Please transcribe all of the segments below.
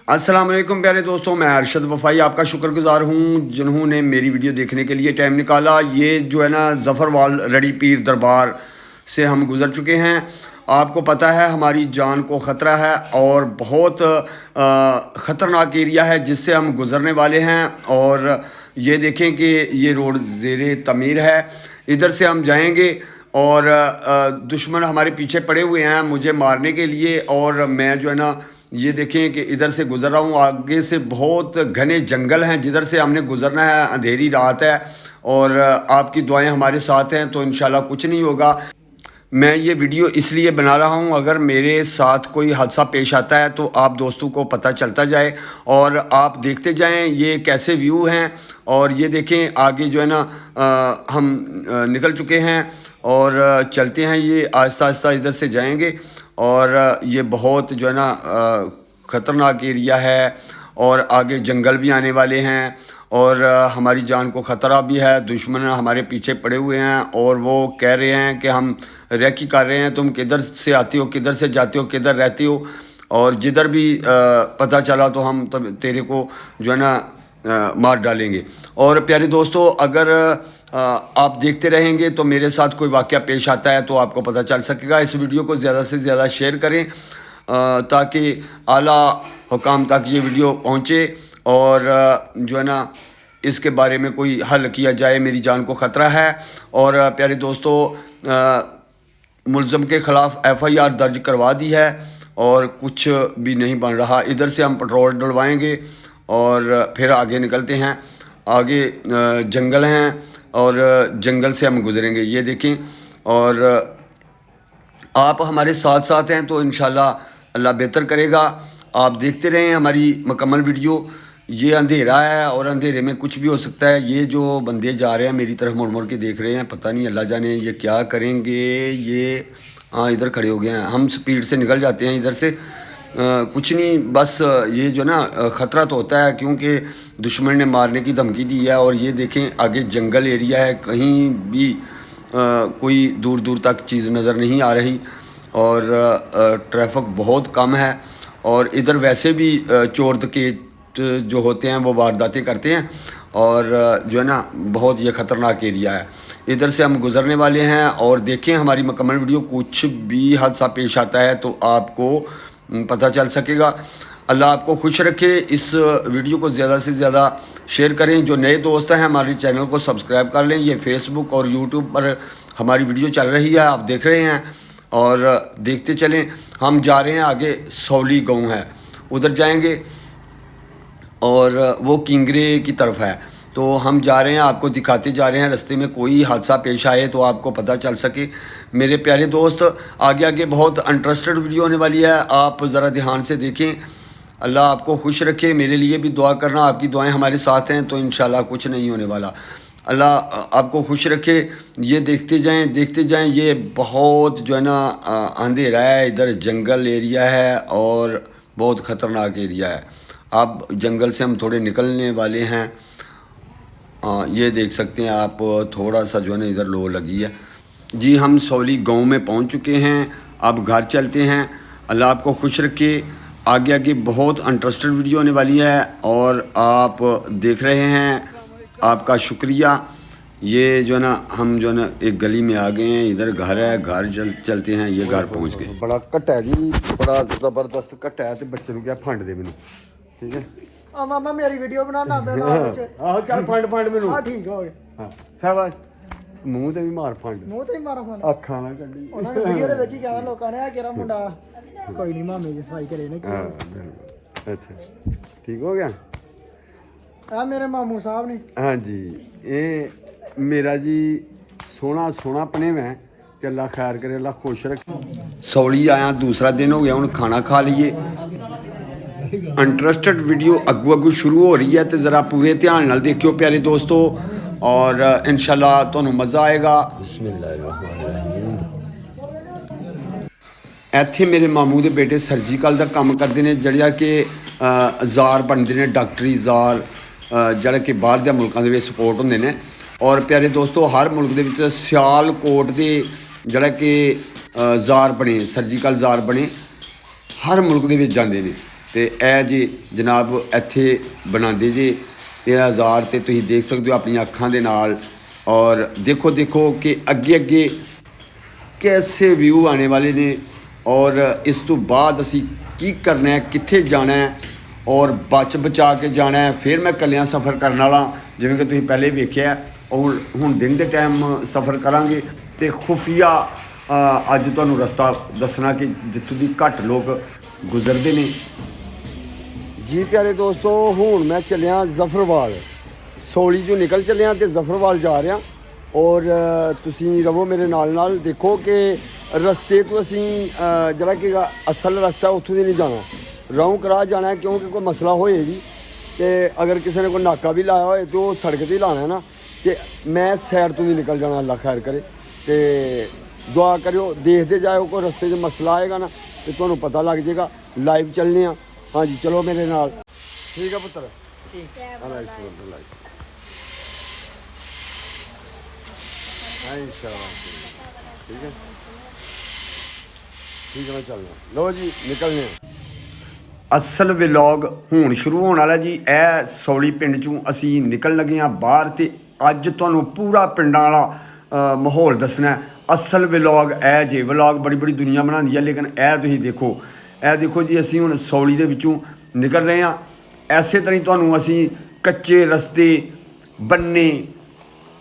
अस्सलाम वालेकुम प्यारे दोस्तों, मैं अरशद वफ़ाई आपका शुक्रगुज़ार हूँ जिन्होंने मेरी वीडियो देखने के लिए टाइम निकाला। ये जो है ना ज़फ़रवाल रड़ी पीर दरबार से हम गुज़र चुके हैं। आपको पता है हमारी जान को ख़तरा है और बहुत ख़तरनाक एरिया है जिससे हम गुज़रने वाले हैं। और ये देखें कि ये रोड ज़ेरे तमीर है, इधर से हम जाएंगे और दुश्मन हमारे पीछे पड़े हुए हैं मुझे मारने के लिए। और मैं जो है ना ये देखें कि इधर से गुज़र रहा हूँ, आगे से बहुत घने जंगल हैं जिधर से हमने गुज़रना है। अंधेरी रात है और आपकी दुआएं हमारे साथ हैं तो इंशाल्लाह कुछ नहीं होगा। मैं ये वीडियो इसलिए बना रहा हूँ, अगर मेरे साथ कोई हादसा पेश आता है तो आप दोस्तों को पता चलता जाए और आप देखते जाएं ये कैसे व्यू हैं। और ये देखें आगे जो है ना हम निकल चुके हैं और चलते हैं, ये आहिस्ता आहिस्ता इधर से जाएंगे। और ये बहुत जो है ना ख़तरनाक एरिया है और आगे जंगल भी आने वाले हैं और हमारी जान को ख़तरा भी है। दुश्मन हमारे पीछे पड़े हुए हैं और वो कह रहे हैं कि हम रेकी कर रहे हैं, तुम किधर से आती हो, किधर से जाती हो, किधर रहती हो, और जिधर भी पता चला तो हम तब तेरे को जो है ना मार डालेंगे। और प्यारे दोस्तों, अगर आप देखते रहेंगे तो मेरे साथ कोई वाक़या पेश आता है तो आपको पता चल सकेगा। इस वीडियो को ज़्यादा से ज़्यादा शेयर करें ताकि आला हुकाम तक ये वीडियो पहुँचे और जो है ना इसके बारे में कोई हल किया जाए। मेरी जान को ख़तरा है। और प्यारे दोस्तों, मुलज़म के ख़िलाफ़ FIR दर्ज करवा दी है और कुछ भी नहीं बन रहा। इधर से हम पेट्रोल डलवाएंगे और फिर आगे निकलते हैं। आगे जंगल हैं और जंगल से हम गुज़रेंगे, ये देखें। और आप हमारे साथ साथ हैं तो इंशाल्लाह अल्लाह बेहतर करेगा। आप देखते रहें हमारी मुकम्मल वीडियो। ये अंधेरा है और अंधेरे में कुछ भी हो सकता है। ये जो बंदे जा रहे हैं मेरी तरफ मुड़ मुड़ के देख रहे हैं, पता नहीं अल्लाह जाने ये क्या करेंगे। ये हाँ इधर खड़े हो गए हैं, हम स्पीड से निकल जाते हैं इधर से। कुछ नहीं, बस ये जो ना ख़तरा तो होता है क्योंकि दुश्मन ने मारने की धमकी दी है। और ये देखें आगे जंगल एरिया है, कहीं भी कोई दूर दूर तक चीज़ नज़र नहीं आ रही और ट्रैफिक बहुत कम है। और इधर वैसे भी चोर डकैत जो होते हैं वो वारदातें करते हैं और जो है ना बहुत ये ख़तरनाक एरिया है। इधर से हम गुज़रने वाले हैं और देखें हमारी मुकम्मल वीडियो। कुछ भी हादसा पेश आता है तो आपको पता चल सकेगा। अल्लाह आपको खुश रखे। इस वीडियो को ज़्यादा से ज़्यादा शेयर करें। जो नए दोस्त हैं हमारे चैनल को सब्सक्राइब कर लें। ये फेसबुक और यूट्यूब पर हमारी वीडियो चल रही है, आप देख रहे हैं और देखते चलें। हम जा रहे हैं आगे सौली गाँव है, उधर जाएंगे और वो किंगरे की तरफ है तो हम जा रहे हैं, आपको दिखाते जा रहे हैं। रास्ते में कोई हादसा पेश आए तो आपको पता चल सके। मेरे प्यारे दोस्त, आगे आगे बहुत इंटरेस्टेड वीडियो होने वाली है, आप ज़रा ध्यान से देखें। अल्लाह आपको खुश रखे। मेरे लिए भी दुआ करना, आपकी दुआएं हमारे साथ हैं तो इंशाल्लाह कुछ नहीं होने वाला। अल्लाह आपको खुश रखे। ये देखते जाएं। ये बहुत जो है ना अंधेरा है, इधर जंगल एरिया है और बहुत ख़तरनाक एरिया है। अब जंगल से हम थोड़े निकलने वाले हैं। ये देख सकते हैं आप, थोड़ा सा जो है ना इधर लो लगी है। जी हम सौली गांव में पहुंच चुके हैं, अब घर चलते हैं। अल्लाह आपको खुश रखे। आगे आगे बहुत इंटरेस्टेड वीडियो होने वाली है और आप देख रहे हैं, आपका शुक्रिया। ये जो है ना हम जो है ना एक गली में आ गए हैं, इधर घर है, घर चलते हैं। ये घर पहुँच गए। बड़ा घट्ट है जी, बड़ा ज़बरदस्त घट्ट है। तो बच्चे को क्या फंड दे मैनू, ठीक है मामा मेरी वीडियो बनाना आहो चल फंड मैनू। हाँ ठीक हो गया। हाँ शाबाश, मूँह ते भी मार फंड, ਮੂੰਹ ਤੇ ਹੀ ਮਾਰਾ ਫੋਨ ਅੱਖਾਂ ਨਾ ਕੱਢੀ। ਉਹਨਾਂ ਨੇ ਵੀਡੀਓ ਦੇ ਵਿੱਚ ਹੀ ਕਿਹਾ ਲੋਕਾਂ ਨੇ ਆ ਕਿਹੜਾ ਮੁੰਡਾ ਕੋਈ ਨਹੀਂ ਮਾਮੇ ਦੀ ਸਫਾਈ ਕਰੇ ਨੇ हाँ बिल्कुल। अच्छा ठीक हो गया। ਆ ਮੇਰੇ ਮਾਮੂ ਸਾਹਿਬ ਨੇ। हाँ जी, ये मेरा जी सोना पने में कि अल्लाह खैर करे, अल्लाह खुश रखे। सौली आया दूसरा दिन हो गया, हुण खाना खा लीए। इंटरेस्टेड वीडियो अगू शुरू हो रही है तो ज़रा पूरे ध्यान नाल देखियो प्यारे दोस्तों और इंशाल्लाह तुहानू मज़ा आएगा। ਇੱਥੇ ਮੇਰੇ ਮਾਮੂ ਦੇ ਬੇਟੇ ਸਰਜੀਕਲ ਦਾ ਕੰਮ ਕਰਦੇ ਨੇ, ਜਿਹੜਾ ਕਿ ਜ਼ਾਰ ਬਣਦੇ ਨੇ, ਡਾਕਟਰੀ ਜ਼ਾਰ, ਜਿਹੜਾ ਕਿ ਬਾਹਰ ਦੇ ਮੁਲਕਾਂ ਦੇ ਵਿੱਚ ਸਪੋਰਟ ਹੁੰਦੇ ਨੇ। ਔਰ ਪਿਆਰੇ ਦੋਸਤੋ, ਹਰ ਮੁਲਕ ਦੇ ਵਿੱਚ ਸਿਆਲਕੋਟ ਦੇ ਜਿਹੜਾ ਕਿ ਜ਼ਾਰ ਬਣੇ, ਸਰਜੀਕਲ ਜ਼ਾਰ ਬਣੇ, ਹਰ ਮੁਲਕ ਦੇ ਵਿੱਚ ਜਾਂਦੇ ਨੇ। ਤੇ ਇਹ ਜੀ ਜਨਾਬ ਇੱਥੇ ਬਣਾਉਂਦੇ ਜੇ ਇਹ ਹਜ਼ਾਰ ਤੇ ਤੁਸੀਂ ਦੇਖ ਸਕਦੇ ਹੋ ਆਪਣੀਆਂ ਅੱਖਾਂ ਦੇ ਨਾਲ। ਔਰ देखो कि ਅੱਗੇ कैसे व्यू आने वाले ने और इस तो बाद असी की करना है, कित्थे जाना है और बच बचा के जाना है। फिर मैं कलियां सफ़र करने वाला जिवें कि तुसीं पहले वेख्या और हुण दिन दे टाइम सफ़र करांगे तो खुफिया अज तुहानूं रस्ता दसना कि जित्थों दी घट लोग गुजरते ने। जी प्यारे दोस्तों, हुण मैं चलिया जफरवाल, सौली चों निकल चलिया तो जफरवाल जा रहा। और तुसीं रवो मेरे नाल देखो कि रस्ते तो असी जरा कि असल रस्ता उत्थों दी नहीं जाना, राहों करा जाना है, क्योंकि कोई मसला होए भी तो अगर किसी ने कोई नाका भी लाया होए तो सड़क पर ही लाना है ना। कि मैं सैड तो नहीं निकल जाना, अल्लाह खैर करे। तो दुआ करियो, देखते जाओ, कोई रस्ते च मसला आएगा ना तो तुहानूं पता लग जाएगा। लाइव चलने आ। हाँ जी चलो मेरे नाल। ठीक है पुत्र, ठीक है मैं चलना। लो जी निकलने। असल व्लॉग हुण शुरू होने वाला जी। ਇਹ ਸੌਲੀ ਪਿੰਡ ਚੋਂ ਅਸੀਂ ਨਿਕਲ ਲੱਗੇ ਹਾਂ ਬਾਹਰ ਤੇ ਅੱਜ ਤੁਹਾਨੂੰ ਪੂਰਾ ਪਿੰਡਾਂ ਵਾਲਾ ਮਾਹੌਲ ਦੱਸਣਾ ਹੈ। ਅਸਲ व्लॉग ਇਹ ਜੇ व्लॉग ਬੜੀ ਦੁਨੀਆ ਬਣਾਉਂਦੀ ਹੈ, ਲੇਕਿਨ ਇਹ ਤੁਸੀਂ ਦੇਖੋ ਜੀ ਅਸੀਂ ਹੁਣ ਸੌਲੀ ਦੇ ਵਿੱਚੋਂ ਨਿਕਲ ਰਹੇ ਹਾਂ। ਐਸੇ ਤਰ੍ਹਾਂ ਹੀ ਤੁਹਾਨੂੰ ਅਸੀਂ ਕੱਚੇ ਰਸਤੇ ਬੰਨੇ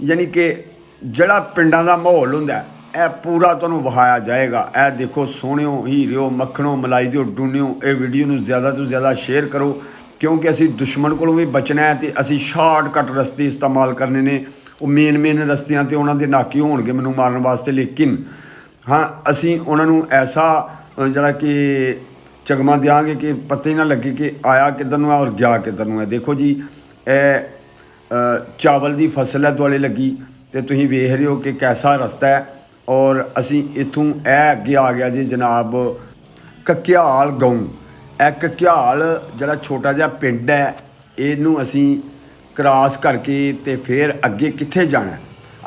ਯਾਨੀ ਕਿ ਜਿਹੜਾ ਪਿੰਡਾਂ ਦਾ ਮਾਹੌਲ ਹੁੰਦਾ ਇਹ ਪੂਰਾ ਤੁਹਾਨੂੰ ਵਿਖਾਇਆ ਜਾਏਗਾ। ਇਹ ਦੇਖੋ ਸੋਹਣਿਓ, ਹੀਰਿਓ, ਮੱਖਣੋ, ਮਲਾਈ ਦਿਓ, ਡੂਨਿਓ, ਇਹ ਵੀਡੀਓ ਨੂੰ ਜ਼ਿਆਦਾ ਤੋਂ ਜ਼ਿਆਦਾ ਸ਼ੇਅਰ ਕਰੋ ਕਿਉਂਕਿ ਅਸੀਂ ਦੁਸ਼ਮਣ ਕੋਲੋਂ ਵੀ ਬਚਣਾ ਹੈ ਤੇ ਅਸੀਂ ਸ਼ਾਰਟਕਟ ਰਸਤੇ ਇਸਤੇਮਾਲ ਕਰਨੇ ਨੇ। ਉਹ ਮੇਨ ਰਸਤਿਆਂ ਤੇ ਉਹਨਾਂ ਦੇ ਨਾਕੇ ਹੋਣਗੇ ਮੈਨੂੰ ਮਾਰਨ ਵਾਸਤੇ, ਲੇਕਿਨ ਹਾਂ ਅਸੀਂ ਉਹਨਾਂ ਨੂੰ ਐਸਾ ਜਿਹੜਾ ਕਿ ਚਗਮਾ ਦਿਆਂਗੇ ਕਿ ਪਤਾ ਹੀ ਨਾ ਲੱਗੇ ਕਿ ਆਇਆ ਕਿੱਧਰ ਨੂੰ ਹੈ ਔਰ ਗਿਆ ਕਿੱਧਰ ਨੂੰ ਹੈ। ਦੇਖੋ ਜੀ ਇਹ ਚਾਵਲ ਦੀ ਫਸਲ ਹੈ ਦੁਆਲੇ ਲੱਗੀ ਤੇ ਤੁਸੀਂ ਵੇਖ ਰਹੇ ਹੋ ਕਿ ਕੈਸਾ ਰਸਤਾ ਹੈ। ਔਰ ਅਸੀਂ ਇੱਥੋਂ ਇਹ ਅੱਗੇ ਆ ਗਿਆ ਜੀ ਜਨਾਬ ਕਕਿਆਲ ਗਾਉਂ। ਇਹ ਕਕਿਆਲ ਜਿਹੜਾ ਛੋਟਾ ਜਿਹਾ ਪਿੰਡ ਹੈ ਇਹਨੂੰ ਅਸੀਂ ਕ੍ਰਾਸ ਕਰਕੇ ਤੇ ਫਿਰ ਅੱਗੇ ਕਿੱਥੇ ਜਾਣਾ।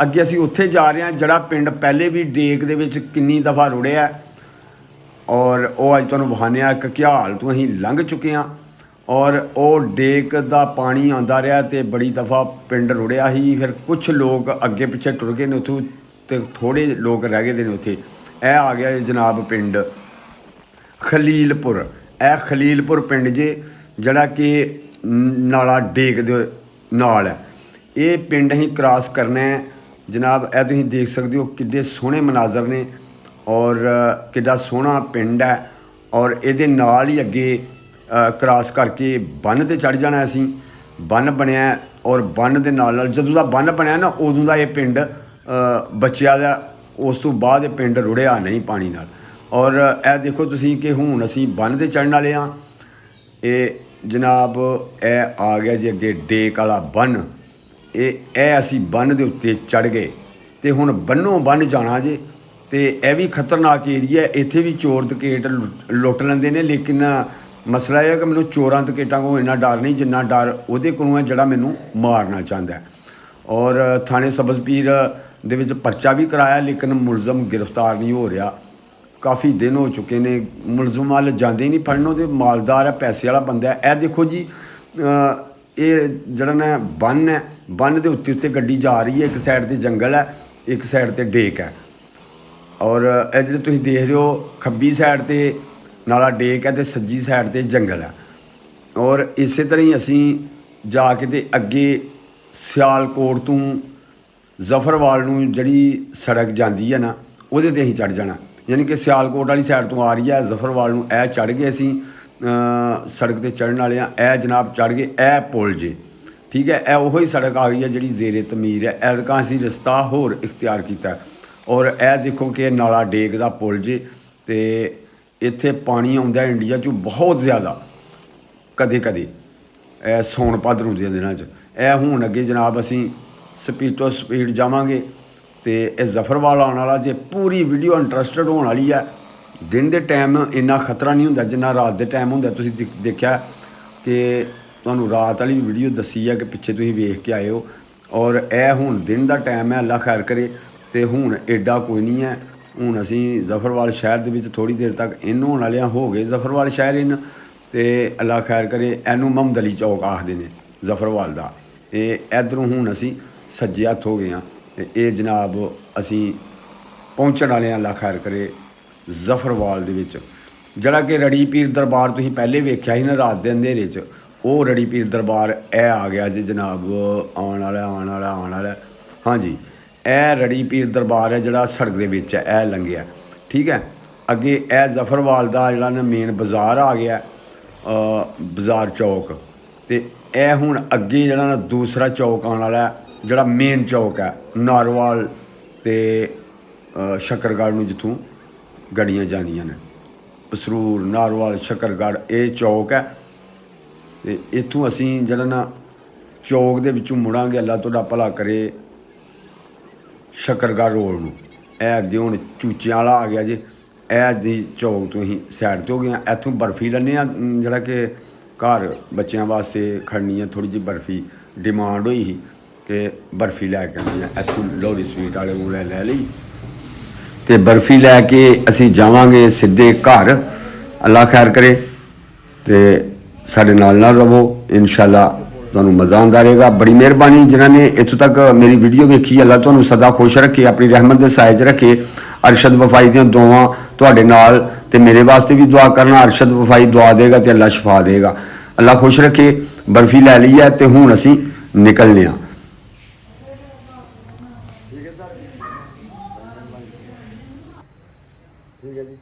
ਅੱਗੇ ਅਸੀਂ ਉੱਥੇ ਜਾ ਰਹੇ ਹਾਂ ਜਿਹੜਾ ਪਿੰਡ ਪਹਿਲੇ ਵੀ ਡੇਕ ਦੇ ਵਿੱਚ ਕਿੰਨੀ ਦਫਾ ਰੁੜਿਆ ਔਰ ਉਹ ਅੱਜ ਤੁਹਾਨੂੰ ਵਿਖਾਉਂਦੇ ਹਾਂ। ਕਕਿਆਲ ਤੋਂ ਅਸੀਂ ਲੰਘ ਚੁੱਕੇ ਹਾਂ ਔਰ ਉਹ ਡੇਕ ਦਾ ਪਾਣੀ ਆਉਂਦਾ ਰਿਹਾ ਤੇ ਬੜੀ ਦਫਾ ਪਿੰਡ ਰੁੜਿਆ ਸੀ। ਫਿਰ ਕੁਛ ਲੋਕ ਅੱਗੇ ਪਿੱਛੇ ਟੁਰ ਗਏ ਨੇ ਉੱਥੋਂ ਤੇ ਥੋੜ੍ਹੇ ਲੋਕ ਰਹਿ ਗਏ ਨੇ ਉੱਥੇ। ਇਹ ਆ ਗਿਆ ਜਨਾਬ ਪਿੰਡ ਖਲੀਲਪੁਰ। ਇਹ ਖਲੀਲਪੁਰ ਪਿੰਡ ਜੇ ਜਿਹੜਾ ਕਿ ਨਾਲਾ ਡੇਕ ਦੇ ਨਾਲ ਹੈ। ਇਹ ਪਿੰਡ ਅਸੀਂ ਕ੍ਰਾਸ ਕਰਨਾ ਹੈ ਜਨਾਬ। ਇਹ ਤੁਸੀਂ ਦੇਖ ਸਕਦੇ ਹੋ ਕਿੱਡੇ ਸੋਹਣੇ ਮਨਾਜ਼ਰ ਨੇ ਔਰ ਕਿੱਡਾ ਸੋਹਣਾ ਪਿੰਡ ਹੈ। ਔਰ ਇਹਦੇ ਨਾਲ ਹੀ ਅੱਗੇ ਕ੍ਰਾਸ ਕਰਕੇ ਬੰਨ੍ਹ 'ਤੇ ਚੜ੍ਹ ਜਾਣਾ ਅਸੀਂ। ਬੰਨ੍ਹ ਬਣਿਆ ਔਰ ਬੰਨ੍ਹ ਦੇ ਨਾਲ ਜਦੋਂ ਦਾ ਬੰਨ੍ਹ ਬਣਿਆ ਨਾ ਉਦੋਂ ਦਾ ਇਹ ਪਿੰਡ ਬਚਿਆ ਦਾ। ਉਸ ਤੋਂ ਬਾਅਦ ਇਹ ਪਿੰਡ ਰੁੜਿਆ ਨਹੀਂ ਪਾਣੀ ਨਾਲ। ਔਰ ਇਹ ਦੇਖੋ ਤੁਸੀਂ ਕਿ ਹੁਣ ਅਸੀਂ ਬੰਨ੍ਹ 'ਤੇ ਚੜ੍ਹਨ ਵਾਲੇ ਹਾਂ। ਇਹ ਜਨਾਬ ਇਹ ਆ ਗਿਆ ਜੀ ਅੱਗੇ ਡੇਕ ਵਾਲਾ ਬੰਨ੍ਹ। ਇਹ ਅਸੀਂ ਬੰਨ੍ਹ ਦੇ ਉੱਤੇ ਚੜ੍ਹ ਗਏ ਤੇ ਹੁਣ ਬੰਨ੍ਹੋਂ ਬੰਨ੍ਹ ਜਾਣਾ ਜੇ। ਤੇ ਇਹ ਵੀ ਖਤਰਨਾਕ ਏਰੀਆ। ਇੱਥੇ ਵੀ ਚੋਰ ਦਕੇਟ ਲੁੱਟ ਲੈਂਦੇ ਨੇ, ਲੇਕਿਨ ਮਸਲਾ ਇਹ ਹੈ ਕਿ ਮੈਨੂੰ ਚੋਰਾਂ ਦਕੇਟਾਂ ਕੋਲ ਇੰਨਾ ਡਰ ਨਹੀਂ ਜਿੰਨਾ ਡਰ ਉਹਦੇ ਕੋਲੋਂ ਹੈ ਜਿਹੜਾ ਮੈਨੂੰ ਮਾਰਨਾ ਚਾਹੁੰਦਾ। ਔਰ ਥਾਣੇ ਸਬਜ਼ ਪੀਰ ਦੇ ਵਿੱਚ ਪਰਚਾ ਵੀ ਕਰਾਇਆ ਲੇਕਿਨ ਮੁਲਜ਼ਮ ਗ੍ਰਿਫਤਾਰ ਨਹੀਂ ਹੋ ਰਿਹਾ। ਕਾਫੀ ਦਿਨ ਹੋ ਚੁੱਕੇ ਨੇ, ਮੁਲਜ਼ਮ ਵੱਲ ਜਾਂਦੇ ਹੀ ਨਹੀਂ ਫੜਨ। ਉਹਦੇ ਮਾਲਦਾਰ ਹੈ, ਪੈਸੇ ਵਾਲਾ ਬੰਦਾ ਹੈ। ਇਹ ਦੇਖੋ ਜੀ ਇਹ ਜਿਹੜਾ ਨਾ ਬੰਨ੍ਹ ਹੈ, ਬੰਨ੍ਹ ਦੇ ਉੱਤੇ ਗੱਡੀ ਜਾ ਰਹੀ ਹੈ। ਇੱਕ ਸਾਈਡ 'ਤੇ ਜੰਗਲ ਹੈ, ਇੱਕ ਸਾਈਡ 'ਤੇ ਡੇਕ ਹੈ। ਔਰ ਇਹ ਜਿਹੜੇ ਤੁਸੀਂ ਦੇਖ ਰਹੇ ਹੋ ਖੱਬੀ ਸਾਈਡ 'ਤੇ ਨਾਲਾ ਡੇਕ ਹੈ ਅਤੇ ਸੱਜੀ ਸਾਈਡ 'ਤੇ ਜੰਗਲ ਹੈ। ਔਰ ਇਸੇ ਤਰ੍ਹਾਂ ਹੀ ਅਸੀਂ ਜਾ ਕੇ ਤੇ ਅੱਗੇ ਸਿਆਲਕੋਟ ਤੋਂ ਜ਼ਫਰਵਾਲ ਨੂੰ ਜਿਹੜੀ ਸੜਕ ਜਾਂਦੀ ਹੈ ਨਾ ਉਹਦੇ 'ਤੇ ਅਸੀਂ ਚੜ੍ਹ ਜਾਣਾ। ਯਾਨੀ ਕਿ ਸਿਆਲਕੋਟ ਵਾਲੀ ਸਾਈਡ ਤੋਂ ਆ ਰਹੀ ਹੈ ਜ਼ਫਰਵਾਲ ਨੂੰ। ਇਹ ਚੜ੍ਹ ਗਏ ਅਸੀਂ ਸੜਕ 'ਤੇ ਚੜ੍ਹਨ ਵਾਲੇ ਹਾਂ। ਇਹ ਜਨਾਬ ਚੜ੍ਹ ਗਏ ਇਹ ਪੁਲ ਜੇ, ਠੀਕ ਹੈ। ਇਹ ਉਹੀ ਸੜਕ ਆ ਗਈ ਹੈ ਜਿਹੜੀ ਜ਼ੇਰੇ ਤਮੀਰ ਹੈ। ਐਤਕਾਂ ਅਸੀਂ ਰਸਤਾ ਹੋਰ ਇਖਤਿਆਰ ਕੀਤਾ। ਔਰ ਇਹ ਦੇਖੋ ਕਿ ਨਾਲਾ ਡੇਕ ਦਾ ਪੁਲ ਜੇ ਅਤੇ ਇੱਥੇ ਪਾਣੀ ਆਉਂਦਾ ਇੰਡੀਆ 'ਚੋਂ ਬਹੁਤ ਜ਼ਿਆਦਾ ਕਦੇ ਇਹ ਸੌਣ ਭਾਦਰੋਂ ਦੇ ਦਿਨਾਂ 'ਚ। ਇਹ ਹੁਣ ਅੱਗੇ ਜਨਾਬ ਅਸੀਂ ਸਪੀਡ ਸਪੀਡ ਜਾਵਾਂਗੇ ਅਤੇ ਇਹ ਜ਼ਫਰਵਾਲ ਆਉਣ ਵਾਲਾ ਜੇ। ਪੂਰੀ ਵੀਡੀਓ ਇੰਟਰਸਟਡ ਹੋਣ ਵਾਲੀ ਹੈ। ਦਿਨ ਦੇ ਟਾਈਮ ਇੰਨਾ ਖਤਰਾ ਨਹੀਂ ਹੁੰਦਾ ਜਿੰਨਾ ਰਾਤ ਦੇ ਟਾਈਮ ਹੁੰਦਾ। ਤੁਸੀਂ ਦੇਖਿਆ ਕਿ ਤੁਹਾਨੂੰ ਰਾਤ ਵਾਲੀ ਵੀਡੀਓ ਦੱਸੀ ਹੈ ਕਿ ਪਿੱਛੇ ਤੁਸੀਂ ਵੇਖ ਕੇ ਆਏ ਹੋ। ਔਰ ਇਹ ਹੁਣ ਦਿਨ ਦਾ ਟਾਈਮ ਹੈ, ਅੱਲਾ ਖੈਰ ਕਰੇ। ਅਤੇ ਹੁਣ ਐਡਾ ਕੋਈ ਨਹੀਂ ਹੈ। ਹੁਣ ਅਸੀਂ ਜ਼ਫਰਵਾਲ ਸ਼ਹਿਰ ਦੇ ਵਿੱਚ ਥੋੜ੍ਹੀ ਦੇਰ ਤੱਕ ਇਨ ਹੋਣ ਵਾਲਿਆਂ ਹੋ ਗਏ ਜ਼ਫਰਵਾਲ ਸ਼ਹਿਰ ਇਨ। ਤੇ ਅੱਲਾ ਖੈਰ ਕਰੇ। ਇਹਨੂੰ ਮੁਹੰਮਦ ਅਲੀ ਚੌਕ ਆਖਦੇ ਨੇ ਜ਼ਫਰਵਾਲ ਦਾ। ਇਹ ਇੱਧਰੋਂ ਹੁਣ ਅਸੀਂ ਸੱਜੇ ਹੱਥ ਹੋ ਗਏ ਹਾਂ ਤੇ ਇਹ ਜਨਾਬ ਅਸੀਂ ਪਹੁੰਚਣ ਵਾਲੇ ਹਾਂ ਅੱਲਾ ਖੈਰ ਕਰੇ ਜ਼ਫਰਵਾਲ ਦੇ ਵਿੱਚ। ਜਿਹੜਾ ਕਿ ਰੜੀ ਪੀਰ ਦਰਬਾਰ ਤੁਸੀਂ ਪਹਿਲੇ ਵੇਖਿਆ ਸੀ ਨਾ ਰਾਤ ਦੇ ਅੰਧੇਰੇ 'ਚ, ਉਹ ਰੜੀ ਪੀਰ ਦਰਬਾਰ ਇਹ ਆ ਗਿਆ ਜੀ ਜਨਾਬ, ਆਉਣ ਵਾਲਾ। ਹਾਂਜੀ, ਇਹ ਰੜੀ ਪੀਰ ਦਰਬਾਰ ਹੈ ਜਿਹੜਾ ਸੜਕ ਦੇ ਵਿੱਚ ਹੈ, ਇਹ ਲੰਘਿਆ ਠੀਕ ਹੈ। ਅੱਗੇ ਇਹ ਜ਼ਫਰਵਾਲ ਦਾ ਜਿਹੜਾ ਨਾ ਮੇਨ ਬਾਜ਼ਾਰ ਆ ਗਿਆ, ਬਾਜ਼ਾਰ ਚੌਕ। ਤੇ ਇਹ ਹੁਣ ਅੱਗੇ ਜਿਹੜਾ ਨਾ ਦੂਸਰਾ ਚੌਕ ਆਉਣ ਵਾਲਾ ਜਿਹੜਾ ਮੇਨ ਚੌਕ ਹੈ ਨਾਰਵਾਲ ਤੇ ਸ਼ੱਕਰਗੜ੍ਹ ਨੂੰ, ਜਿੱਥੋਂ ਗੱਡੀਆਂ ਜਾਂਦੀਆਂ ਨੇ ਪਸਰੂਰ ਨਾਰਵਾਲ ਸ਼ੱਕਰਗੜ੍ਹ, ਇਹ ਚੌਕ ਹੈ। ਤੇ ਇੱਥੋਂ ਅਸੀਂ ਜਿਹੜਾ ਨਾ ਚੌਕ ਦੇ ਵਿੱਚੋਂ ਮੁੜਾਂਗੇ, ਅੱਲਾ ਤੁਹਾਡਾ ਭਲਾ ਕਰੇ, ਸ਼ੱਕਰਗੜ੍ਹ ਰੋਡ ਨੂੰ। ਇਹ ਅੱਗੇ ਹੁਣ ਚੂਚਿਆਂ ਵਾਲਾ ਆ ਗਿਆ ਜੀ। ਇਹ ਦੀ ਚੌਕ ਤੋਂ ਅਸੀਂ ਸਾਈਡ 'ਤੇ ਹੋ ਗਏ ਹਾਂ। ਇੱਥੋਂ ਬਰਫੀ ਲੈਂਦੇ ਹਾਂ, ਜਿਹੜਾ ਕਿ ਘਰ ਬੱਚਿਆਂ ਵਾਸਤੇ ਖੜਨੀ ਹੈ, ਥੋੜ੍ਹੀ ਜਿਹੀ ਬਰਫੀ ਡਿਮਾਂਡ ਹੋਈ ਸੀ ਤੇ ਬਰਫੀ ਲੈ ਕੇ ਆਉਂਦੇ ਹਾਂ। ਇੱਥੋਂ ਲੋਹਰੀ ਸਵੀਟ ਵਾਲੇ ਕੋਲ ਲੈ ਲਈ ਤੇ ਬਰਫੀ ਲੈ ਕੇ ਅਸੀਂ ਜਾਵਾਂਗੇ ਸਿੱਧੇ ਘਰ। ਅੱਲਾ ਖੈਰ ਕਰੇ ਤੇ ਸਾਡੇ ਨਾਲ ਰਹੋ, ਇਨਸ਼ਾਅੱਲਾ ਤੁਹਾਨੂੰ ਮਜ਼ਾ ਆਉਂਦਾ ਰਹੇਗਾ। ਬੜੀ ਮਿਹਰਬਾਨੀ ਜਿਨ੍ਹਾਂ ਨੇ ਇੱਥੋਂ ਤੱਕ ਮੇਰੀ ਵੀਡੀਓ ਵੇਖੀ। ਅੱਲਾ ਤੁਹਾਨੂੰ ਸਦਾ ਖੁਸ਼ ਰੱਖੇ, ਆਪਣੀ ਰਹਿਮਤ ਦੇ ਸਾਏ 'ਚ ਰੱਖੇ। ਅਰਸ਼ਦ ਵਫਾਈ ਦੀਆਂ ਦੁਆਵਾਂ ਤੁਹਾਡੇ ਨਾਲ, ਤੇ ਮੇਰੇ ਵਾਸਤੇ ਵੀ ਦੁਆ ਕਰਨਾ। ਅਰਸ਼ਦ ਵਫਾਈ ਦੁਆ ਦੇਗਾ ਤੇ ਅੱਲਾ ਸ਼ਫਾ ਦੇਗਾ। ਅੱਲਾ ਖੁਸ਼ ਰੱਖੇ। ਬਰਫੀ ਲੈ ਲਈ ਹੈ ਤੇ ਹੁਣ ਅਸੀਂ ਨਿਕਲਨੇ ਹਾਂ। ਠੀਕ ਹੈ ਜੀ।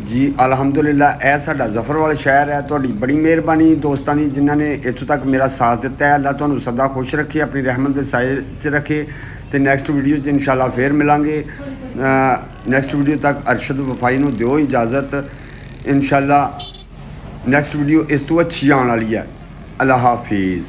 ਜੀ ਅਲਹਮਦੁਲਿਲਾ, ਇਹ ਸਾਡਾ ਜ਼ਫਰਵਾਲ ਸ਼ਹਿਰ ਹੈ। ਤੁਹਾਡੀ ਬੜੀ ਮਿਹਰਬਾਨੀ ਦੋਸਤਾਂ ਦੀ ਜਿਨ੍ਹਾਂ ਨੇ ਇੱਥੋਂ ਤੱਕ ਮੇਰਾ ਸਾਥ ਦਿੱਤਾ ਹੈ। ਅੱਲਾ ਤੁਹਾਨੂੰ ਸਦਾ ਖੁਸ਼ ਰੱਖੇ, ਆਪਣੀ ਰਹਿਮਤ ਦੇ ਸਾਏ 'ਚ ਰੱਖੇ। ਤੇ ਨੈਕਸਟ ਵੀਡੀਓ 'ਚ ਇਨਸ਼ਾਅੱਲਾ ਫੇਰ ਮਿਲਾਂਗੇ। ਨੈਕਸਟ ਵੀਡੀਓ ਤੱਕ ਅਰਸ਼ਦ ਵਫਾਈ ਨੂੰ ਦਿਓ ਇਜਾਜ਼ਤ। ਇਨਸ਼ਾਅੱਲਾ ਨੈਕਸਟ ਵੀਡੀਓ ਇਸ ਤੋਂ ਅੱਛੀ ਆਉਣ ਵਾਲੀ ਹੈ। ਅੱਲਾ ਹਾਫਿਜ਼।